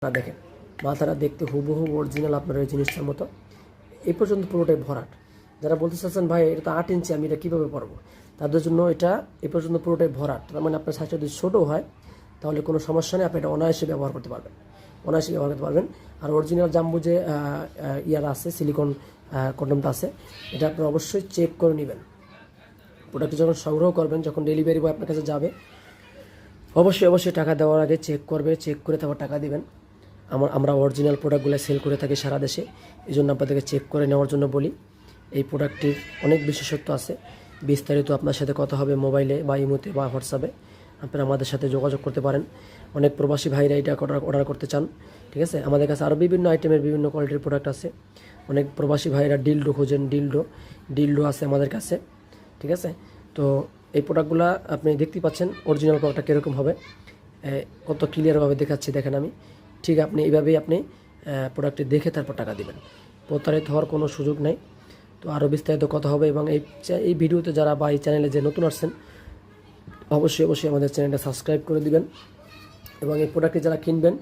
দেখেন মাথাটা দেখতে হুবহু অরিজিনাল আপনার ওই জিনিসটার মতো। এই পর্যন্ত পুরোটাই ভরাট। যারা বলতে চাচ্ছেন ভাই এটা তো 8 ইঞ্চি, আমি এটা কীভাবে পরবো, তাদের জন্য এটা এই পর্যন্ত পুরোটাই ভরাট। তার মানে আপনার সাইজটা যদি ছোটো হয় তাহলে কোনো সমস্যা নেই, আপনি এটা অনায়াসে ব্যবহার করতে পারবেন, অনায়াসে ব্যবহার করতে পারবেন। আর অরিজিনাল জাম্বো যে ইয়ার আছে, সিলিকন কন্ডমটা আছে, এটা আপনি অবশ্যই চেক করে নেবেন। প্রোডাক্ট যখন সংগ্রহ করবেন, যখন ডেলিভারি বয় আপনার কাছে যাবে, অবশ্যই টাকা দেওয়ার আগে চেক করবে, চেক করে তারপর টাকা দিবেন। আমরা অরিজিনাল প্রোডাক্টগুলো সেল করে থাকি সারা দেশে, এই জন্য আপনাদেরকে চেক করে নেওয়ার জন্য বলি। এই প্রোডাক্টটির অনেক বিশেষত্ব আছে, বিস্তারিত আপনার সাথে কথা হবে মোবাইলে বা ইমোতে বা হোয়াটসঅ্যাপে, আপনারা আমাদের সাথে যোগাযোগ করতে পারেন। অনেক প্রবাসী ভাইরা এটা অর্ডার করতে চান, ঠিক আছে। আমাদের কাছে আরও বিভিন্ন আইটেমের বিভিন্ন কোয়ালিটির প্রোডাক্ট আছে। অনেক প্রবাসী ভাইরা ডিলডো খোঁজেন, ডিলডো আছে আমাদের কাছে, ঠিক আছে। তো এই প্রোডাক্টগুলো আপনি দেখতেই পাচ্ছেন অরিজিনাল প্রোডাক্টটা কীরকম হবে, কত ক্লিয়ারভাবে দেখাচ্ছি দেখেন আমি। ঠিক আপনি এইভাবেই আপনি প্রোডাক্টটি দেখে তারপর টাকা দিবেন, প্রতারিত হওয়ার কোনো সুযোগ নেই। তো আরও বিস্তারিত কথা হবে। এবং এই ভিডিওতে যারা বা এই চ্যানেলে যে নতুন আসছেন, অবশ্যই আমাদের চ্যানেলটা সাবস্ক্রাইব করে দিবেন। এবং এই প্রোডাক্টটি যারা কিনবেন,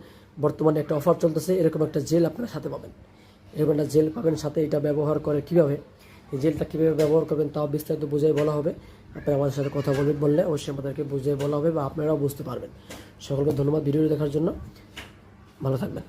বর্তমানে একটা অফার চলতেছে, এরকম একটা জেল আপনারা সাথে পাবেন, এরকম একটা জেল পাবেন সাথে। এটা ব্যবহার করে কীভাবে, এই জেলটা কীভাবে ব্যবহার করবেন তাও বিস্তারিত বুঝিয়ে বলা হবে। আপনারা আমাদের সাথে কথা বললে অবশ্যই আমাদেরকে বুঝিয়ে বলা হবে বা আপনারাও বুঝতে পারবেন। সকলকে ধন্যবাদ ভিডিওটি দেখার জন্য, ভালো থাকবেন।